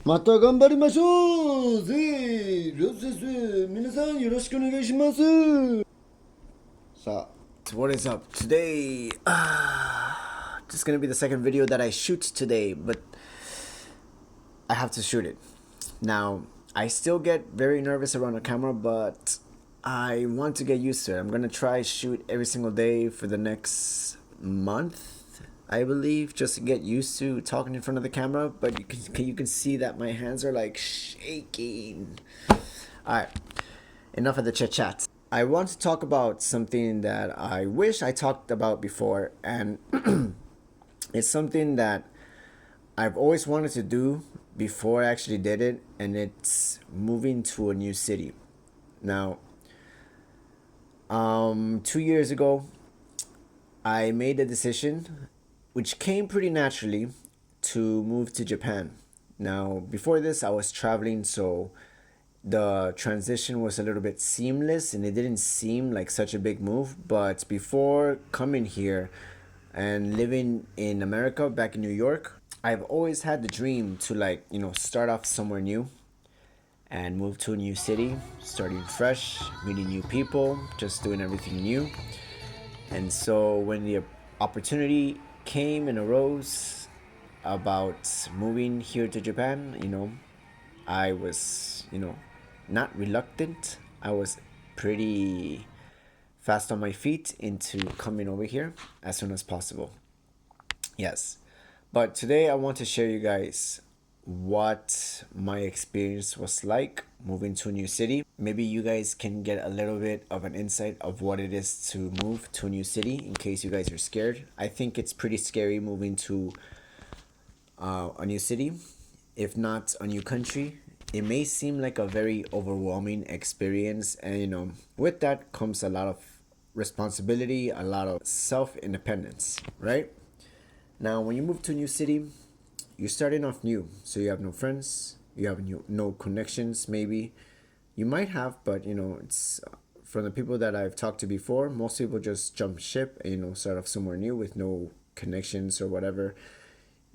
また頑張りましょうぜロスです。皆さんよろしくお願いします。さあ、what is up today? This is gonna be the second video that I shoot today, but I have to shoot it. Now, I still get very nervous around the camera, but I want to get used to it. I'm gonna try shoot every single day for the next month, I believe, just to get used to talking in front of the camera. But you can see that my hands are like shaking. All right, enough of the chit chat. I want to talk about something that I wish I talked about before, and it's something that I've always wanted to do before I actually did it, and it's moving to a new city. Now, 2 years ago, I made a decision, which came pretty naturally, to move to Japan. Now, before this, I was traveling, so the transition was a little bit seamless and it didn't seem like such a big move. But before coming here and living in America, back in New York, I've always had the dream to, like, start off somewhere new and move to a new city, starting fresh, meeting new people, just doing everything new. And so when the opportunity came and arose about moving here to Japan, I was, not reluctant. I was pretty fast on my feet into coming over here as soon as possible. Yes. But today I want to share you guys what my experience was like moving to a new city. Maybe you guys can get a little bit of an insight of what it is to move to a new city in case you guys are scared. I think it's pretty scary moving to a new city, if not a new country. It may seem like a very overwhelming experience, and with that comes a lot of responsibility, a lot of self independence, right? Now, when you move to a new city, you're starting off new, so you have no friends, you have no connections. Maybe you might have, but it's from the people that I've talked to before. Most people just jump ship and start off somewhere new with no connections or whatever.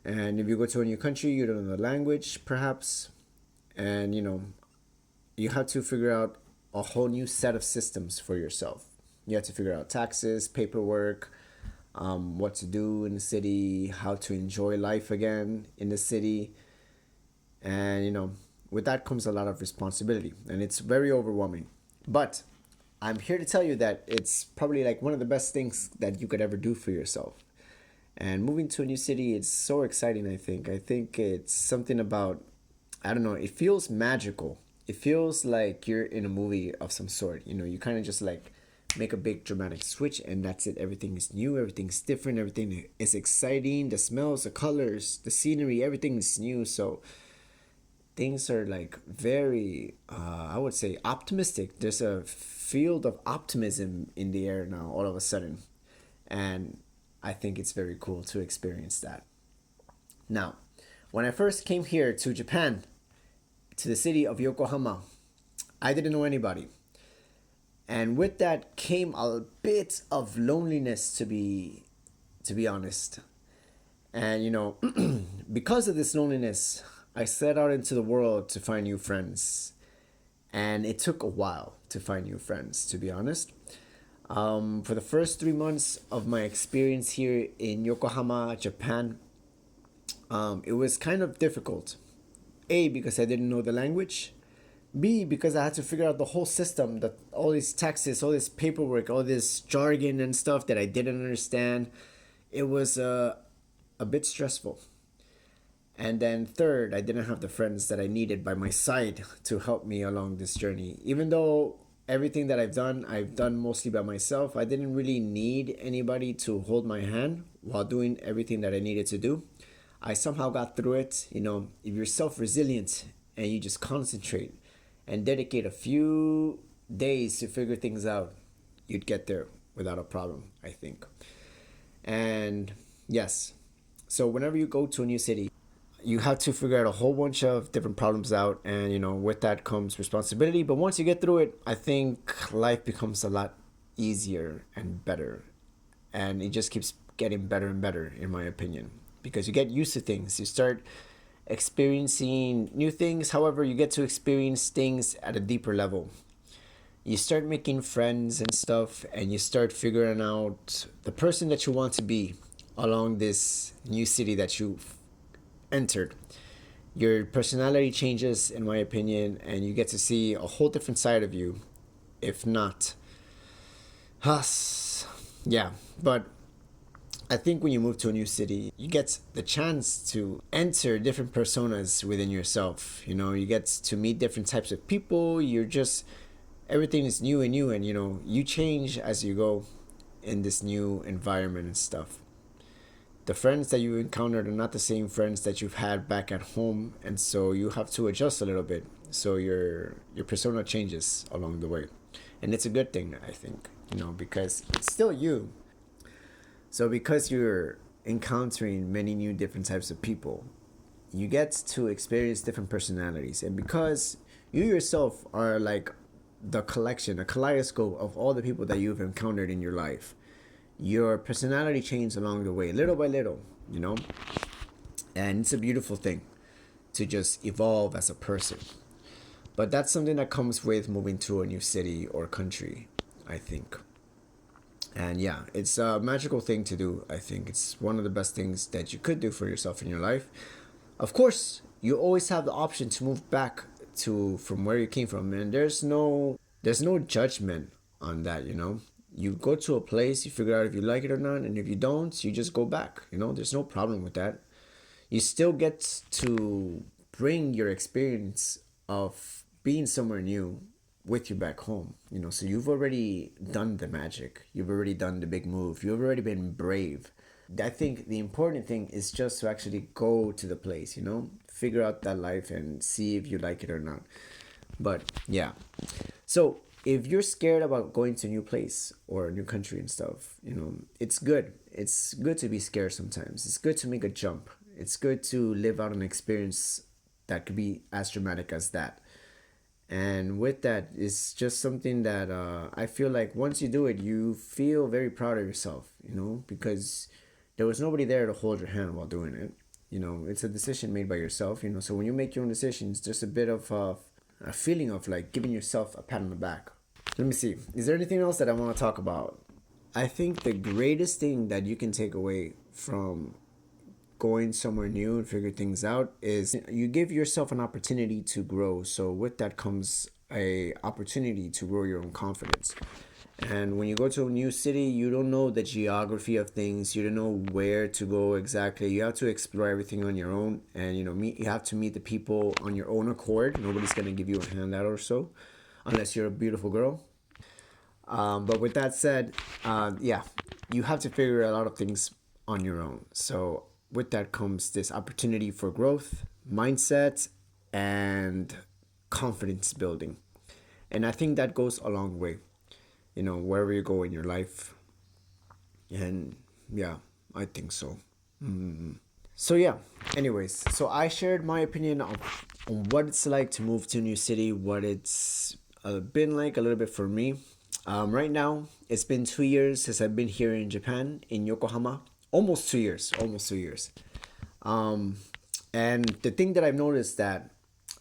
And if you go to a new country, you don't know the language, perhaps, and you have to figure out a whole new set of systems for yourself. You have to figure out taxes, paperwork, what to do in the city, how to enjoy life again in the city. And, with that comes a lot of responsibility, and it's very overwhelming. But I'm here to tell you that it's probably like one of the best things that you could ever do for yourself. And moving to a new city, it's so exciting, I think. I think it's something about, I don't know, it feels magical. It feels like you're in a movie of some sort. You kind of just like make a big dramatic switch and that's it. Everything is new, everything's different, everything is exciting. The smells, the colors, the scenery, everything is new. So things are like very, I would say, optimistic. There's a field of optimism in the air now all of a sudden. And I think it's very cool to experience that. Now, when I first came here to Japan, to the city of Yokohama, I didn't know anybody. And with that came a bit of loneliness, to be honest. And because of this loneliness, I set out into the world to find new friends. And it took a while to find new friends, to be honest. For the first 3 months of my experience here in Yokohama, Japan, it was kind of difficult. A, because I didn't know the language. B, because I had to figure out the whole system, that all these taxes, all this paperwork, all this jargon and stuff that I didn't understand. It was a bit stressful. And then third, I didn't have the friends that I needed by my side to help me along this journey. Even though everything that I've done mostly by myself, I didn't really need anybody to hold my hand while doing everything that I needed to do. I somehow got through it. If you're self resilient and you just concentrate and dedicate a few days to figure things out, you'd get there without a problem, I think. And yes, so whenever you go to a new city, you have to figure out a whole bunch of different problems out, and with that comes responsibility. But once you get through it, I think life becomes a lot easier and better, and it just keeps getting better and better, in my opinion, because you get used to things. You start experiencing new things. However, you get to experience things at a deeper level. You start making friends and stuff, and you start figuring out the person that you want to be along this new city that you've entered. Your personality changes, in my opinion, and you get to see a whole different side of you. If not, us, yeah. But I think when you move to a new city, you get the chance to enter different personas within yourself. You know, you get to meet different types of people. You're just, everything is new and new, and you know, you change as you go in this new environment and stuff. The friends that you encountered are not the same friends that you've had back at home, and so you have to adjust a little bit. So your persona changes along the way, and it's a good thing, I think. You know, because it's still you. So because you're encountering many new different types of people, you get to experience different personalities, and because you yourself are like the collection, a kaleidoscope of all the people that you've encountered in your life, your personality changes along the way, little by little, you know? And it's a beautiful thing to just evolve as a person. But that's something that comes with moving to a new city or country, I think. And yeah, it's a magical thing to do. I think it's one of the best things that you could do for yourself in your life. Of course, you always have the option to move back to from where you came from, and there's no judgment on that, you know. You go to a place, you figure out if you like it or not, and if you don't, you just go back. You know, there's no problem with that. You still get to bring your experience of being somewhere new with you back home. You know, so you've already done the magic. You've already done the big move. You've already been brave. I think the important thing is just to actually go to the place, you know, figure out that life and see if you like it or not. But yeah. So if you're scared about going to a new place or a new country and stuff, you know, it's good. It's good to be scared sometimes. It's good to make a jump. It's good to live out an experience that could be as dramatic as that. And with that, it's just something that I feel like once you do it, you feel very proud of yourself, you know, because there was nobody there to hold your hand while doing it. You know, it's a decision made by yourself, you know, so when you make your own decisions, there's a bit of a feeling of like giving yourself a pat on the back. Let me see. Is there anything else that I want to talk about? I think the greatest thing that you can take away from going somewhere new and figure things out is you give yourself an opportunity to grow. So with that comes a opportunity to grow your own confidence. And when you go to a new city, you don't know the geography of things. You don't know where to go exactly. You have to explore everything on your own, and you know, you have to meet the people on your own accord. Nobody's gonna give you a handout or so, unless you're a beautiful girl. But with that said, yeah, you have to figure a lot of things on your own. So with that comes this opportunity for growth, mindset, and confidence building. And I think that goes a long way, you know, wherever you go in your life. And yeah, I think so. So yeah, anyways, so I shared my opinion on what it's like to move to a new city, what it's been like a little bit for me. Right now, it's been 2 years since I've been here in Japan, in Yokohama. Almost 2 years, almost 2 years. Um, and the thing that I've noticed that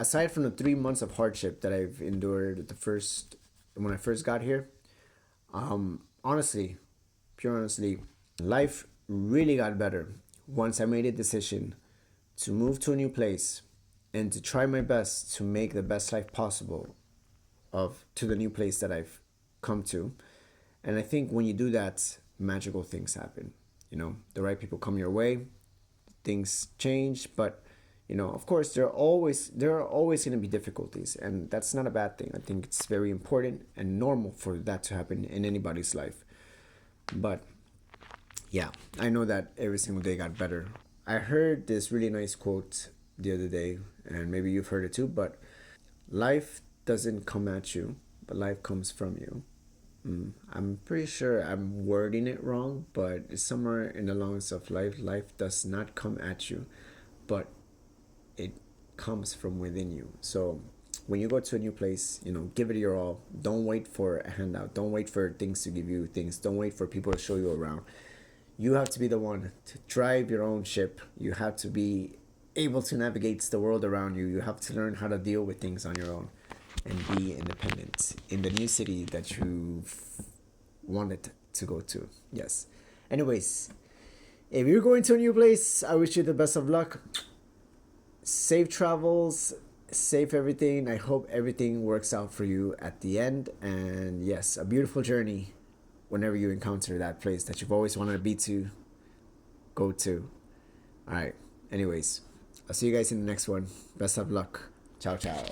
aside from the 3 months of hardship that I've endured when I first got here, honestly, pure honestly, life really got better once I made a decision to move to a new place and to try my best to make the best life possible of to the new place that I've come to. And I think when you do that, magical things happen. You know, the right people come your way, things change, but you know, of course, there are always going to be difficulties, and that's not a bad thing. I think it's very important and normal for that to happen in anybody's life. But yeah, I know that every single day got better. I heard this really nice quote the other day, and maybe you've heard it too, but life doesn't come at you, but life comes from you. I'm pretty sure I'm wording it wrong, but it's somewhere in the lines of life. Life does not come at you, but it comes from within you. So when you go to a new place, you know, give it your all. Don't wait for a handout. Don't wait for things to give you things. Don't wait for people to show you around. You have to be the one to drive your own ship. You have to be able to navigate the world around you. You have to learn how to deal with things on your own and be independent in the new city that you wanted to go to. Yes. Anyways, if you're going to a new place, I wish you the best of luck. Safe travels, safe everything. I hope everything works out for you at the end. And yes, a beautiful journey whenever you encounter that place that you've always wanted to be to, go to. All right. Anyways, I'll see you guys in the next one. Best of luck. Ciao, ciao.